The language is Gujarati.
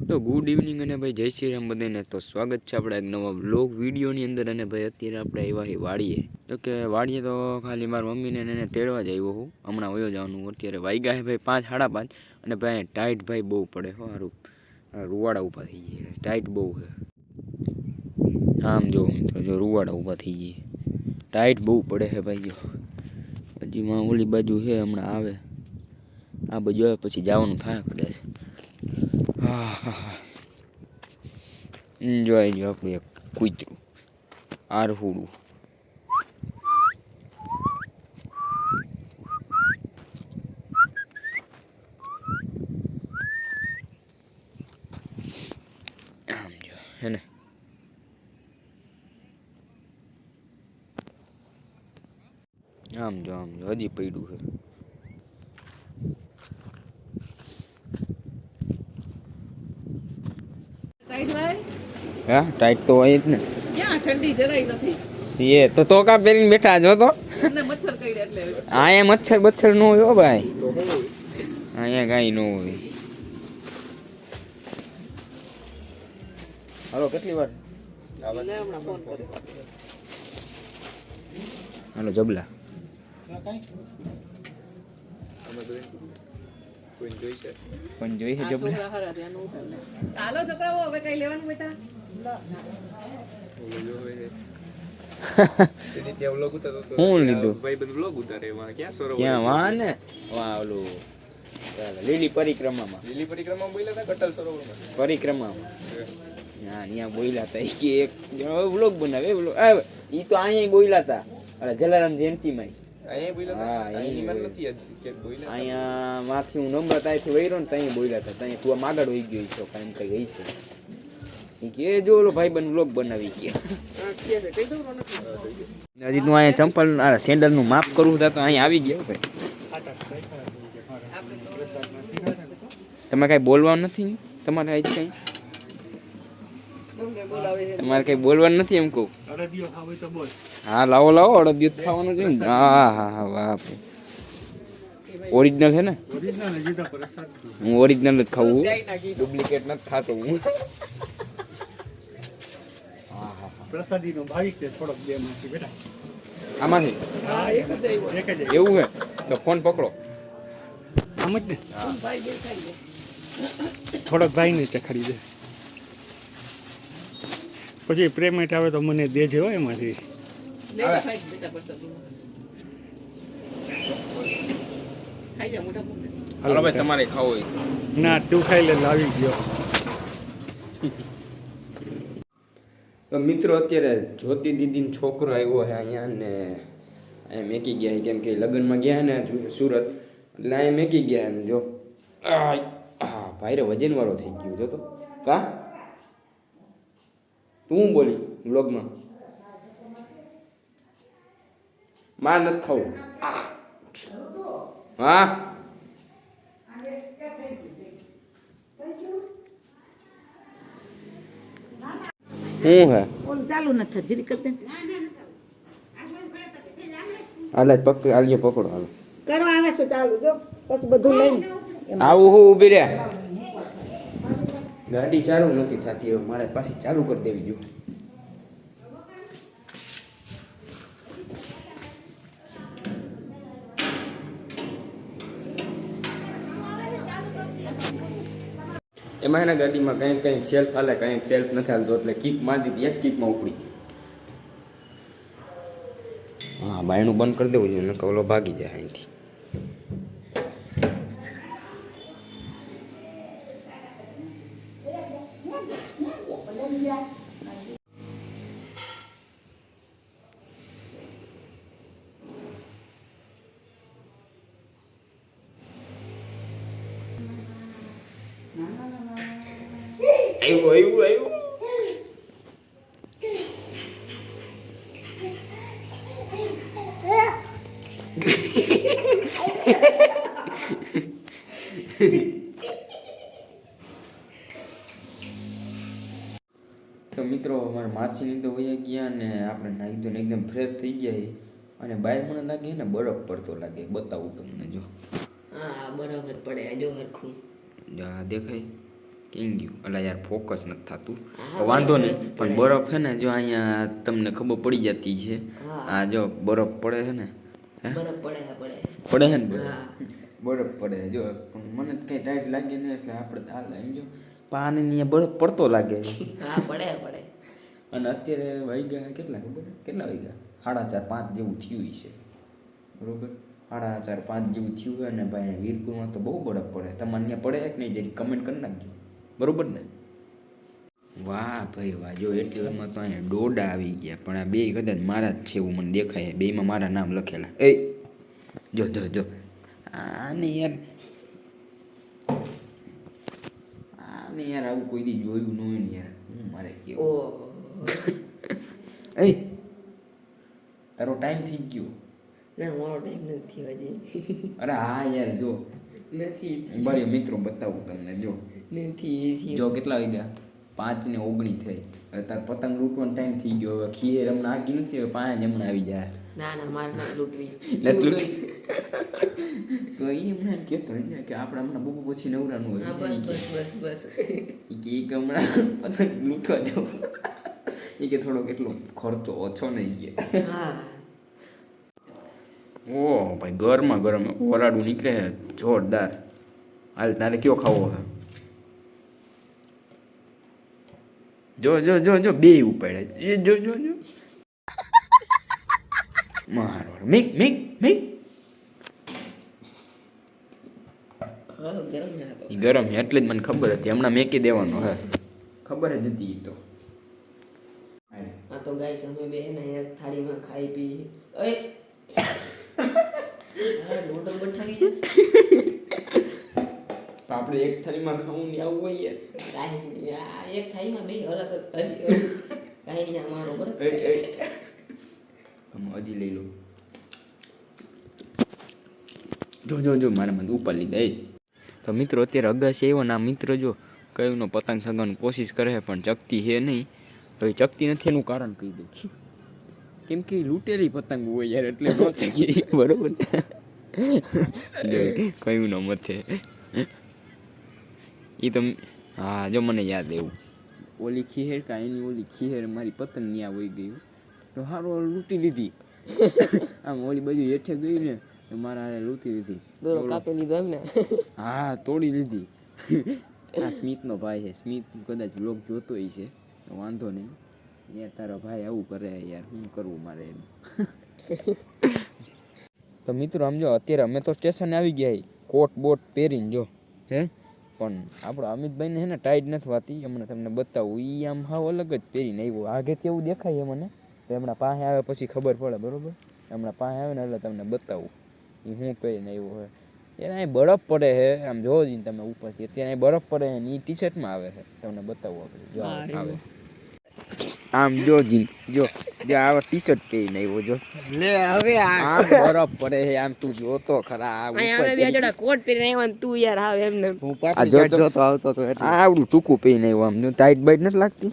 તો ગુડ ઇવનિંગ અને ભાઈ જય શ્રી રામ બધાને. તો સ્વાગત છે આપણા એક નવા વ્લોગ વિડીયોની અંદર. અને ભાઈ અત્યારે આપણે આવ્યા વાડીએ. તો કે વાડીએ તો ખાલી મારા મમ્મીને એને તેડવા જ આવ્યો હું. હમણાં વયો જવાનું. અત્યારે વાગ્યા છે ભાઈ 5 સાડા 5. અને ભાઈ ટાઈટ ભાઈ બહુ પડે હો. સારું રૂવાડા ઊભા થઈ જાય. ટાઈટ બહુ છે. આમ જો તો જો રૂવાડા ઊભા થઈ જાય. ટાઈટ બહુ પડે છે ભાઈ. જો હજી માં ઓલી બાજુ છે, હમણાં આવે. આ બાજુ આવે પછી જવાનું થાય કદાચ. જોઈ જો આપણું એક કૂતરું આરહુડું. આમ જો હે ને, આમ જો હજી પડ્યું છે. હા ટાઈટ તો હોય જ ને. ક્યાં ઠંડી જરાય નથી. સીએ તો કા પહેરીને બેઠા છો તો. એમને મચ્છર કરડ્યા એટલે. અહીંયા મચ્છર ન હોય હો ભાઈ. અહીંયા કાંઈ ન હોય. હાલો કેટલી વાર હમણાં ફોન કર્યો. હાલો જબલા. પણ જોઈ છે આ જબલા. છોકરા હારા ધ્યાન ઉઠાડે. હાલો છોકરાઓ હવે કઈ લેવાનું બેટા? હું લીધું ભાઈ બધું બ્લોગ ઉતારે એમાં ક્યાં સરોવર ક્યાં વાહ ને વાહ ઓલું લીલી પરિક્રમામાં. લીલી પરિક્રમા બોલ્યા હતા કટલ સરોવરમાં. પરિક્રમામાં હા ત્યાં બોલ્યા હતા કે એક વ્લોગ બનાવે ઈ તો અહીંયા બોલ્યા હતા. અરે જલારામ જયંતિમાં અહીંયા બોલ્યા હા, હતા અહીં અહીં બોલ્યા. નથી આજ કે બોલ્યા હતા. અહીંયા માંથી હું નંબર ત્યાંથી વૈરો ને ત્યાં બોલ્યા હતા. ત્યાં તું આમ આગળ વહી ગયો છો કાંઈ કઈ ગઈ છે. ઈ કે જો ઓલો ભાઈબંધ વ્લોગ બનાવી ગયા. કહે છે કઈ દઉં નથી. હજી તું અહીંયા ચંપલ સેન્ડલ નું માપ કરવું હતા તો અહીંયા આવી ગયા ભાઈ. તમે કઈ બોલવાનું નથી તમારે આજ કઈ તમને બોલાવે છે. તમારે કઈ બોલવાનું નથી એમ કહું. અડદિયો ખાવ તો બોલ. હા લાવો અડદિયું ખાવાનું છે ને. હા હા હા વાહ ઓરિજિનલ છે ને. ઓરિજિનલ જીતા પ્રસાદ હું ઓરિજિનલ જ ખાવું, જાય નાખી. ડુપ્લિકેટ નથી ખાતો હું. પ્રસાદીનો ભાવિક છે થોડોક બે માંથી બેટા. આમાંથી હા એક જ આવ્યો. એક જ એવું છે તો ફોન પકડો. આમ જ ને ભાઈ બે ખાઈ લે. થોડોક ભાઈને ચખાડી દે પછી પ્રેમેટ આવે તો મને દેજે હોય એમાંથી. લે ખાઈ બેટા પ્રસાદી ખાઈ જા મોટા પોતે. હાલો ભાઈ તમારે ખાવું હોય ના તું ખાઈ લે લાવી ગયો. તો મિત્રો અત્યારે જ્યોતિ દીદીનો છોકરો આવ્યો છે અહીંયા ને અહીંયા મેકી ગયા કેમ કે લગ્નમાં ગયા ને સુરત એટલે અહીંયા મેકી ગયા ને જો હા ભાઈ રે વજનવાળો થઈ ગયો જો તો કા તું બોલી વ્લોગમાં માર નથી ખાવું હા હું હે ઓલું ચાલુ નથી જરી કર દે હાલ પકડ આલિયો પકડો હાલો કરો આવે છે ચાલુ જો પછી બધું લઈને આવું હું ઊભી રે ગાડી ચાલુ નથી થતી હવે મારે પાછી ચાલુ કરી દેવી જો એમાં એના ગાડીમાં કંઈક સેલ્ફ હાલે કંઈક સેલ્ફ નથી હાલતો એટલે કિક મારી દીધી એક કિકમાં ઉપડી ગઈ. હા બાયણું બંધ કરી દેવું જોઈએ નકર ઓલો ભાગી જાય અહીંથી. આવ્યું તો મિત્રો અમારા માસીની તો વયા ગયા ને આપણે નાહી ધોઈને એકદમ ફ્રેશ થઈ ગયા અને બહાર મને લાગે ને બરફ પડતો લાગે બતાવું તમને જો હા બરાબર પડે જો હરખું જા દેખાય કેમ ગયું અલા યાર ફોકસ નથી થતું વાંધો નહીં પણ બરફ છે ને જો અહીંયા તમને ખબર પડી જતી છે આ જો બરફ પડે છે ને હે? બરફ પડે પડે છે ને બરફ પડે જો પણ મને તો કંઈ ટાઈટ લાગે નહીં એટલે આપણે તો હાલ એમ જો પાણી અહીંયા બરફ પડતો લાગે હા પડે અને અત્યારે વાગ્યા કેટલા ખબર છે? કેટલા વાગ્યા 4:30 5 જેવું થયું છે બરોબર 4:30 5 જેવું થયું હોય ને ભાઈ વીરપુરમાં તો બહુ બરફ પડે તમારે ત્યાં પડે કે નહીં જરી કમેન્ટ કરી નાખજો બરોબર ને વાહ ભાઈ વાહ જો એટલીમાં તો અહીંયા ડોડા આવી ગયા પણ આ બે કદાચ મારા જ છે એવું મને દેખાય બેમાં મારા નામ લખેલા એ જો જો જો આને યાર આવું કોઈ દી જોયું ન હોય ને યાર હું મારે કેવું એ તારો ટાઈમ થઈ ગયો ના મારો ટાઈમ નથી હજી અરે હા યાર જો નથી મારી મિત્રો બતાવું તમને જો નથી જો કેટલા વાગ્યા 5:19 થઈ હવે તાર પતંગ લૂંટવાનો ટાઈમ થઈ ગયો હવે ખીર હમણાં આગી નથી હવે 5 હમણાં આવી જાય ના મારે નથી લૂંટવી તો એ હમણાં એમ કહેતો હોય ને કે આપણે હમણાં બહુ પછી નવરાનું હોય બસ એ કે એક હમણાં પતંગ લૂંટવા જાવ એ કે થોડોક એટલો ખર્ચો ઓછો નહીં કે હા ઓ ભાઈ ગરમા ગરમ વરાડું નીકળે જોરદાર હાલ તારે કયો ખાવો હે જો જો જો જો બે ઉપાડે જો જો જો મારો મિક મિક મિક ગરમ હે તો ઈ ગરમ છે એટલે જ મને ખબર હતી હમણાં મેકી દેવાનો હે ખબર જ હતી ઈ તો આ તો ગાઈસ અમે બે ને એક થાળીમાં ખાઈ પી એ અરે નોડલ બઠાવી જશે તો આપણે એક થાળીમાં ખાવું ને આવું હોય યાર કાઈ નહીં આ એક થાળીમાં બે અલગ કાઈ નહીં અમારો બસ હજી લઈ લો જો જો જો મારા મને ઉપર લીધા તો મિત્રો અત્યારે અગાસી આવ્યો ને આ મિત્ર જો કયુંનો પતંગ ચગાવવાની કોશિશ કરે છે પણ ચકતી છે નહીં હવે ચકતી નથી એનું કારણ કહી દઉં કેમ કે લૂંટેલી પતંગ હોય યાર એટલે ન ચગી બરોબર કયુંનો મથે એ તો હા જો મને યાદ એવું ઓલી ખીહેર કા એની ઓલી ખીહેર મારી પતંગ ન્યા વહી ગયું તો હારો લૂંટી લીધી આમ ઓલી બાજુ હેઠે ગઈ ને મારા લૂંટી લીધી દોરો કાપી લીધો એમ ને હા તોડી લીધી આ સ્મિતનો ભાઈ છે સ્મિત કદાચ લોક જોતો હોય છે તો વાંધો નહીં યાર તારો ભાઈ આવું કરે યાર શું કરવું મારે એમ તો મિત્રો આમ જો અત્યારે અમે તો સ્ટેશને આવી ગયા કોટ બોટ પહેરીને જો હે પણ આપણો અમિતભાઈને છે ને ટાઈટ નથી વાતી હમણાં તમને બતાવું એ આમ હાવ અલગ જ પહેરીને આવ્યો આગેથી એવું દેખાય મને તો હમણાં પાસે આવે પછી ખબર પડે બરોબર હમણાં પાસે આવે ને એટલે તમને બતાવું એ હું પહેરીને આવ્યો હોય એને અહીં બરફ પડે છે આમ જોવો જઈને તમે ઉપરથી અત્યારે અહીં બરફ પડે છે ને એ ટી શર્ટમાં આવે છે તમને બતાવું આપણે જો આવે આમ જો જીન જો આવા ટી શર્ટ પહેરીને આવ્યો જો લે હવે આમ બરફ પડે છે આમ તું જોતો ખરા આ અમે બે જોડા કોટ પહેરીને આવ્યા ને તું યાર આવે એમને હું પાછો જોતો આવતો તો આવડું ટૂંકું પહેરીને આવ્યો આમ ટાઈટ બાઈટ નથી લાગતી